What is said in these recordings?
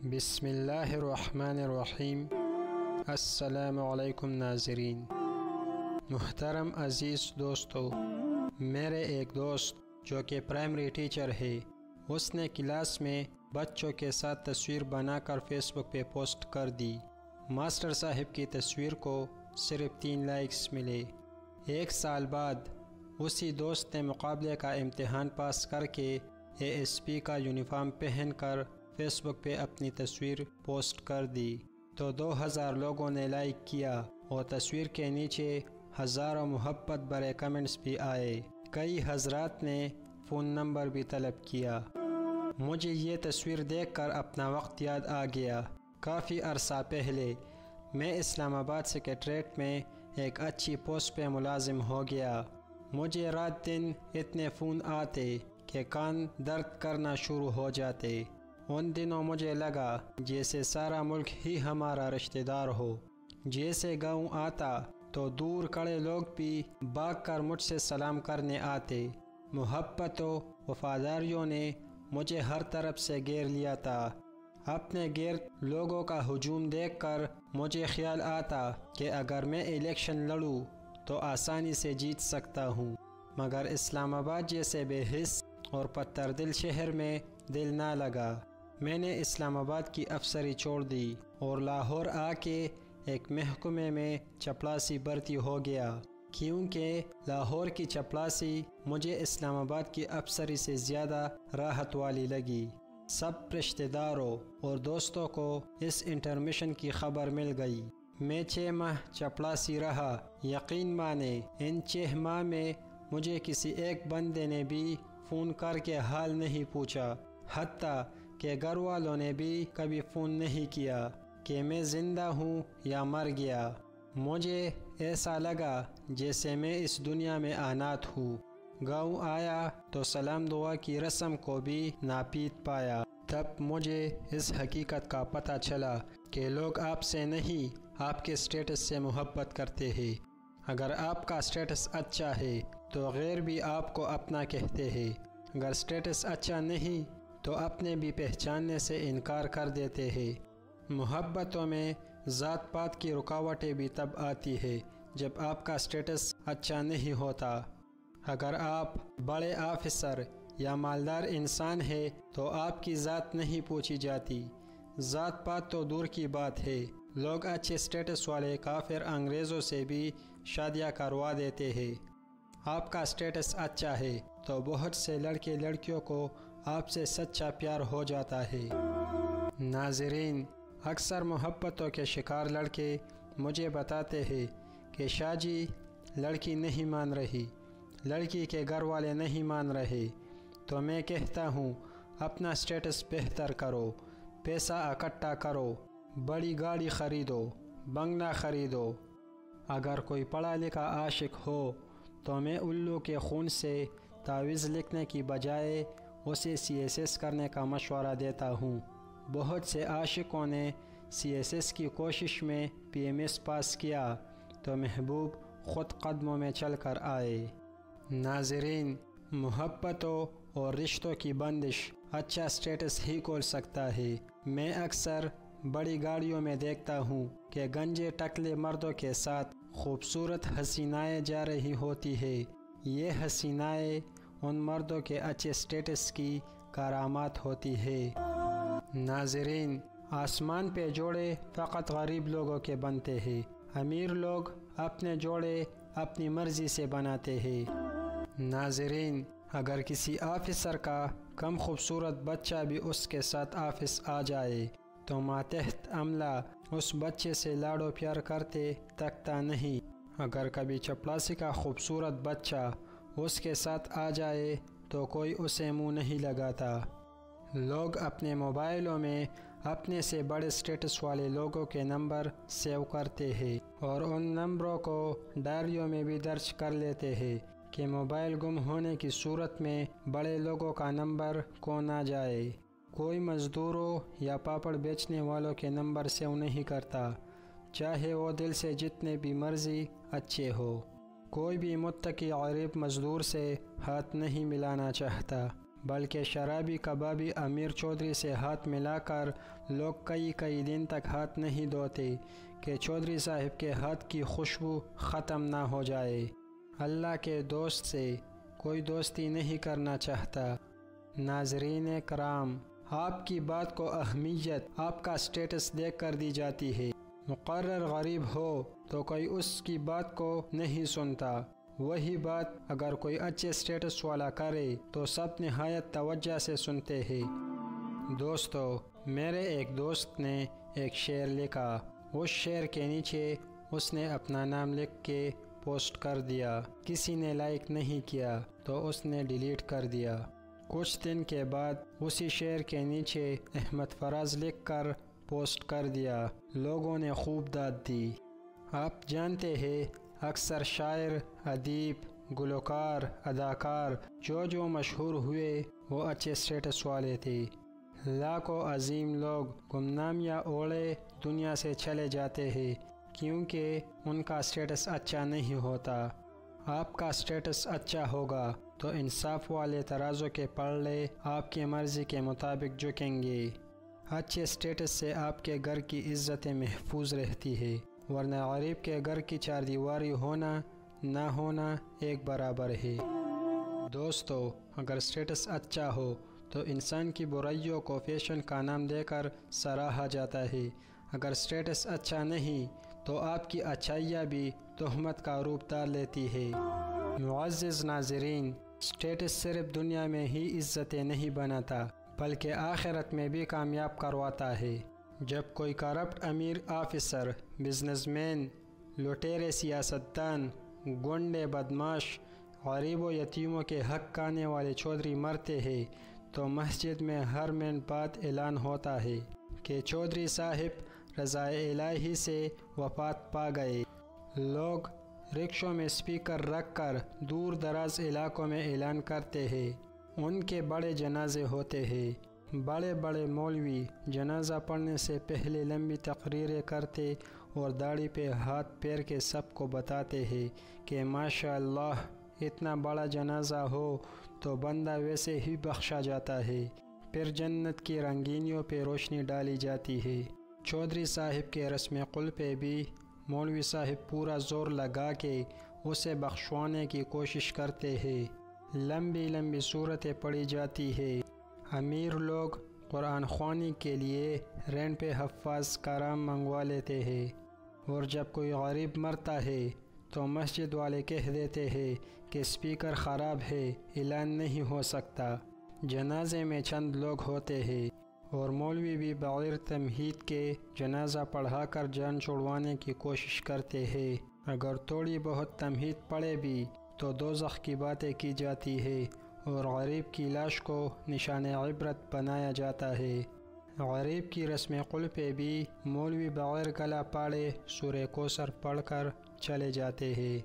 بسم اللہ الرحمن الرحیم۔ السلام علیکم ناظرین۔ محترم عزیز دوستو، میرے ایک دوست جو کہ پرائمری ٹیچر ہے، اس نے کلاس میں بچوں کے ساتھ تصویر بنا کر فیس بک پہ پوسٹ کر دی۔ ماسٹر صاحب کی تصویر کو صرف 3 لائکس ملے۔ 1 سال بعد اسی دوست نے مقابلے کا امتحان پاس کر کے ASP کا یونیفارم پہن کر فیس بک پہ اپنی تصویر پوسٹ کر دی تو 2000 لوگوں نے لائک کیا اور تصویر کے نیچے ہزاروں محبت بھرے کمنٹس بھی آئے۔ کئی حضرات نے فون نمبر بھی طلب کیا۔ مجھے یہ تصویر دیکھ کر اپنا وقت یاد آ گیا۔ کافی عرصہ پہلے میں اسلام آباد سیکریٹریٹ میں ایک اچھی پوسٹ پہ ملازم ہو گیا۔ مجھے رات دن اتنے فون آتے کہ کان درد کرنا شروع ہو جاتے۔ ان دنوں مجھے لگا جیسے سارا ملک ہی ہمارا رشتہ دار ہو۔ جیسے گاؤں آتا تو دور کھڑے لوگ بھی بھاگ کر مجھ سے سلام کرنے آتے۔ محبت و وفاداریوں نے مجھے ہر طرف سے گھیر لیا تھا۔ اپنے گرد لوگوں کا ہجوم دیکھ کر مجھے خیال آتا کہ اگر میں الیکشن لڑوں تو آسانی سے جیت سکتا ہوں، مگر اسلام آباد جیسے بے حس اور پتھر دل شہر میں دل نہ لگا۔ میں نے اسلام آباد کی افسری چھوڑ دی اور لاہور آ کے ایک محکمے میں چپڑاسی بھرتی ہو گیا، کیونکہ لاہور کی چپڑاسی مجھے اسلام آباد کی افسری سے زیادہ راحت والی لگی۔ سب رشتہ داروں اور دوستوں کو اس انٹرمیشن کی خبر مل گئی۔ میں 6 ماہ چپڑاسی رہا۔ یقین مانے ان 6 ماہ میں مجھے کسی ایک بندے نے بھی فون کر کے حال نہیں پوچھا، حتیٰ کہ گھر والوں نے بھی کبھی فون نہیں کیا کہ میں زندہ ہوں یا مر گیا۔ مجھے ایسا لگا جیسے میں اس دنیا میں انات ہوں۔ گاؤں آیا تو سلام دعا کی رسم کو بھی ناپید پایا۔ تب مجھے اس حقیقت کا پتہ چلا کہ لوگ آپ سے نہیں، آپ کے سٹیٹس سے محبت کرتے ہیں۔ اگر آپ کا سٹیٹس اچھا ہے تو غیر بھی آپ کو اپنا کہتے ہیں، اگر سٹیٹس اچھا نہیں تو اپنے بھی پہچاننے سے انکار کر دیتے ہیں۔ محبتوں میں ذات پات کی رکاوٹیں بھی تب آتی ہے جب آپ کا سٹیٹس اچھا نہیں ہوتا۔ اگر آپ بڑے آفیسر یا مالدار انسان ہیں تو آپ کی ذات نہیں پوچھی جاتی۔ ذات پات تو دور کی بات ہے، لوگ اچھے سٹیٹس والے کافر انگریزوں سے بھی شادیاں کروا دیتے ہیں۔ آپ کا سٹیٹس اچھا ہے تو بہت سے لڑکے لڑکیوں کو آپ سے سچا پیار ہو جاتا ہے۔ ناظرین، اکثر محبتوں کے شکار لڑکے مجھے بتاتے ہیں کہ شاہ جی لڑکی نہیں مان رہی، لڑکی کے گھر والے نہیں مان رہے، تو میں کہتا ہوں اپنا سٹیٹس بہتر کرو، پیسہ اکٹھا کرو، بڑی گاڑی خریدو، بنگلہ خریدو۔ اگر کوئی پڑھا لکھا عاشق ہو تو میں الو کے خون سے تعویذ لکھنے کی بجائے اسے CSS کرنے کا مشورہ دیتا ہوں۔ بہت سے عاشقوں نے CSS کی کوشش میں PMS پاس کیا تو محبوب خود قدموں میں چل کر آئے۔ ناظرین، محبتوں اور رشتوں کی بندش اچھا سٹیٹس ہی کھول سکتا ہے۔ میں اکثر بڑی گاڑیوں میں دیکھتا ہوں کہ گنجے ٹکلے مردوں کے ساتھ خوبصورت حسینائیں جا رہی ہوتی ہے۔ یہ حسینائیں ان مردوں کے اچھے سٹیٹس کی کرامات ہوتی ہے۔ ناظرین، آسمان پہ جوڑے فقط غریب لوگوں کے بنتے ہیں، امیر لوگ اپنے جوڑے اپنی مرضی سے بناتے ہیں۔ ناظرین، اگر کسی آفیسر کا کم خوبصورت بچہ بھی اس کے ساتھ آفس آ جائے تو ماتحت عملہ اس بچے سے لاڈو پیار کرتے تکتا نہیں۔ اگر کبھی چپڑاسی کا خوبصورت بچہ اس کے ساتھ آ جائے تو کوئی اسے منہ نہیں لگاتا۔ لوگ اپنے موبائلوں میں اپنے سے بڑے سٹیٹس والے لوگوں کے نمبر سیو کرتے ہیں اور ان نمبروں کو ڈائریوں میں بھی درج کر لیتے ہیں کہ موبائل گم ہونے کی صورت میں بڑے لوگوں کا نمبر کھو نہ جائے۔ کوئی مزدوروں یا پاپڑ بیچنے والوں کے نمبر سیو نہیں کرتا، چاہے وہ دل سے جتنے بھی مرضی اچھے ہو۔ کوئی بھی متقی غریب مزدور سے ہاتھ نہیں ملانا چاہتا، بلکہ شرابی کبابی امیر چودھری سے ہاتھ ملا کر لوگ کئی دن تک ہاتھ نہیں دھوتے کہ چودھری صاحب کے ہاتھ کی خوشبو ختم نہ ہو جائے۔ اللہ کے دوست سے کوئی دوستی نہیں کرنا چاہتا۔ ناظرین کرام، آپ کی بات کو اہمیت آپ کا سٹیٹس دیکھ کر دی جاتی ہے۔ مقرر غریب ہو تو کوئی اس کی بات کو نہیں سنتا، وہی بات اگر کوئی اچھے سٹیٹس والا کرے تو سب نہایت توجہ سے سنتے ہیں۔ دوستو، میرے ایک دوست نے ایک شعر لکھا۔ اس شعر کے نیچے اس نے اپنا نام لکھ کے پوسٹ کر دیا۔ کسی نے لائک نہیں کیا تو اس نے ڈیلیٹ کر دیا۔ کچھ دن کے بعد اسی شعر کے نیچے احمد فراز لکھ کر پوسٹ کر دیا۔ لوگوں نے خوب داد دی۔ آپ جانتے ہیں اکثر شاعر، ادیب، گلوکار، اداکار جو مشہور ہوئے وہ اچھے سٹیٹس والے تھے۔ لاکھوں عظیم لوگ گمنامیاں اوڑے دنیا سے چلے جاتے ہیں کیونکہ ان کا سٹیٹس اچھا نہیں ہوتا۔ آپ کا سٹیٹس اچھا ہوگا تو انصاف والے ترازو کے پلڑے آپ کی مرضی کے مطابق جھکیں گے۔ اچھے سٹیٹس سے آپ کے گھر کی عزت محفوظ رہتی ہے، ورنہ غریب کے گھر کی چار دیواری ہونا نہ ہونا ایک برابر ہے۔ دوستو، اگر سٹیٹس اچھا ہو تو انسان کی برائیوں کو فیشن کا نام دے کر سراہا جاتا ہے۔ اگر سٹیٹس اچھا نہیں تو آپ کی اچھائیاں بھی تہمت کا روپ دار لیتی ہے۔ معزز ناظرین، سٹیٹس صرف دنیا میں ہی عزتیں نہیں بناتا بلکہ آخرت میں بھی کامیاب کرواتا ہے۔ جب کوئی کرپٹ امیر آفیسر، بزنس مین، لٹیرے سیاستدان، گنڈے بدماش، غریب و یتیموں کے حق کھانے والے چودھری مرتے ہیں تو مسجد میں ہر منٹ بعد اعلان ہوتا ہے کہ چودھری صاحب رضا الہی سے وفات پا گئے۔ لوگ رکشوں میں سپیکر رکھ کر دور دراز علاقوں میں اعلان کرتے ہیں۔ ان کے بڑے جنازے ہوتے ہیں۔ بڑے بڑے مولوی جنازہ پڑھنے سے پہلے لمبی تقریریں کرتے اور داڑھی پہ ہاتھ پھیر کے سب کو بتاتے ہیں کہ ماشاء اللہ اتنا بڑا جنازہ ہو تو بندہ ویسے ہی بخشا جاتا ہے۔ پھر جنت کی رنگینیوں پہ روشنی ڈالی جاتی ہے۔ چودھری صاحب کے رسم قل پہ بھی مولوی صاحب پورا زور لگا کے اسے بخشوانے کی کوشش کرتے ہیں۔ لمبی لمبی صورتیں پڑھی جاتی ہے۔ امیر لوگ قرآن خوانی کے لیے رینٹ پہ حفاظ کرام منگوا لیتے ہیں، اور جب کوئی غریب مرتا ہے تو مسجد والے کہہ دیتے ہیں کہ سپیکر خراب ہے، اعلان نہیں ہو سکتا۔ جنازے میں چند لوگ ہوتے ہیں اور مولوی بھی بغیر تمہید کے جنازہ پڑھا کر جان چھڑوانے کی کوشش کرتے ہیں۔ اگر تھوڑی بہت تمہید پڑے بھی تو دوزخ کی باتیں کی جاتی ہے اور غریب کی لاش کو نشان عبرت بنایا جاتا ہے۔ غریب کی رسم قل پہ بھی مولوی بغیر گلا پاڑے سورہ کوثر پڑھ کر چلے جاتے ہیں۔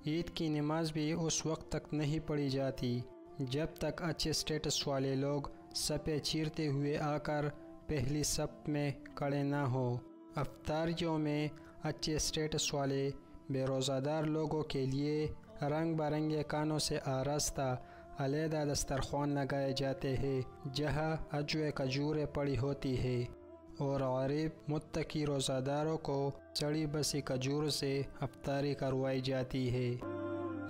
عید کی نماز بھی اس وقت تک نہیں پڑھی جاتی جب تک اچھے سٹیٹس والے لوگ صفیں چیرتے ہوئے آ کر پہلی صف میں کھڑے نہ ہوں۔ افطاریوں میں اچھے سٹیٹس والے بے روزہ دار لوگوں کے لیے رنگ برنگے کانوں سے آراستہ علیحدہ دسترخوان لگائے جاتے ہیں جہاں اجوے کھجوریں پڑی ہوتی ہے، اور غریب متقی روزہ داروں کو چڑی بسی کھجور سے افطاری کروائی جاتی ہے۔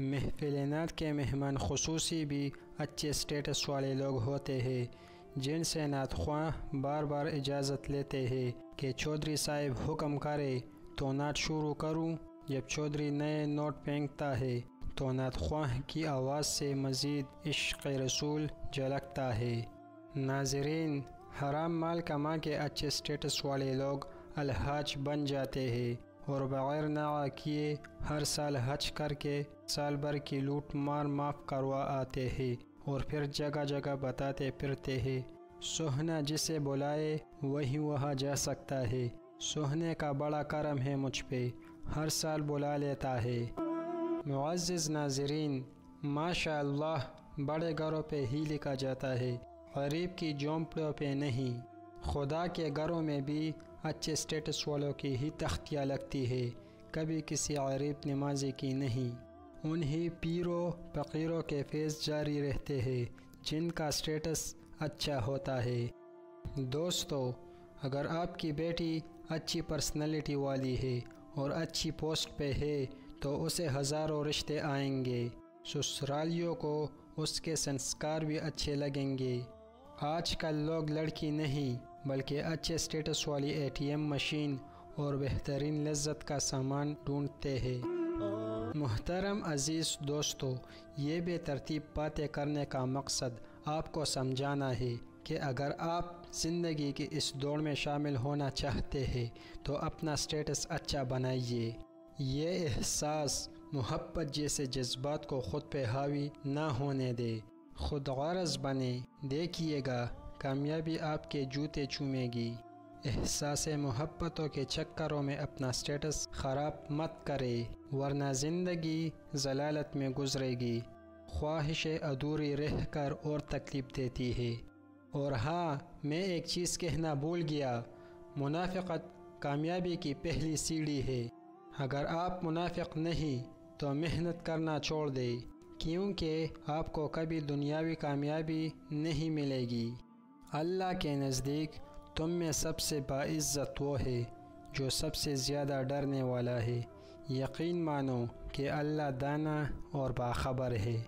محفل نعت کے مہمان خصوصی بھی اچھے سٹیٹس والے لوگ ہوتے ہیں جن سے نعت خواں بار بار اجازت لیتے ہیں کہ چودھری صاحب حکم کرے تو نعت شروع کروں۔ جب چودھری نئے نوٹ پھینکتا ہے تو نعت خواں کی آواز سے مزید عشق رسول جھلکتا ہے۔ ناظرین، حرام مال کما کے اچھے سٹیٹس والے لوگ الحاج بن جاتے ہیں اور بغیر نعا کیے ہر سال حج کر کے سال بھر کی لوٹ مار معاف کروا آتے ہیں، اور پھر جگہ جگہ بتاتے پھرتے ہیں سوہنا جسے بلائے وہی وہاں جا سکتا ہے، سوہنے کا بڑا کرم ہے مجھ پہ، ہر سال بلا لیتا ہے۔ معزز ناظرین، ماشاء اللہ بڑے گھروں پہ ہی لکھا جاتا ہے، غریب کی جھونپڑیوں پہ نہیں۔ خدا کے گھروں میں بھی اچھے سٹیٹس والوں کی ہی تختیاں لگتی ہے، کبھی کسی غریب نمازی کی نہیں۔ انہی پیروں فقیروں کے فیض جاری رہتے ہیں جن کا سٹیٹس اچھا ہوتا ہے۔ دوستو، اگر آپ کی بیٹی اچھی پرسنالٹی والی ہے اور اچھی پوسٹ پہ ہے تو اسے ہزاروں رشتے آئیں گے، سسرالیوں کو اس کے سنسکار بھی اچھے لگیں گے۔ آج کل لوگ لڑکی نہیں بلکہ اچھے سٹیٹس والی ATM مشین اور بہترین لذت کا سامان ڈھونڈتے ہیں۔ محترم عزیز دوستو، یہ بے ترتیب باتیں کرنے کا مقصد آپ کو سمجھانا ہے کہ اگر آپ زندگی کی اس دوڑ میں شامل ہونا چاہتے ہیں تو اپنا سٹیٹس اچھا بنائیے۔ یہ احساس محبت جیسے جذبات کو خود پہ حاوی نہ ہونے دے، خود غرض بنے۔ دیکھیے گا کامیابی آپ کے جوتے چومے گی۔ احساس محبتوں کے چکروں میں اپنا سٹیٹس خراب مت کرے ورنہ زندگی ضلالت میں گزرے گی۔ خواہشیں ادھوری رہ کر اور تکلیف دیتی ہے۔ اور ہاں، میں ایک چیز کہنا بھول گیا، منافقت کامیابی کی پہلی سیڑھی ہے۔ اگر آپ منافق نہیں تو محنت کرنا چھوڑ دیں، کیونکہ آپ کو کبھی دنیاوی کامیابی نہیں ملے گی۔ اللہ کے نزدیک تم میں سب سے باعزت وہ ہے جو سب سے زیادہ ڈرنے والا ہے۔ یقین مانو کہ اللہ دانا اور باخبر ہے۔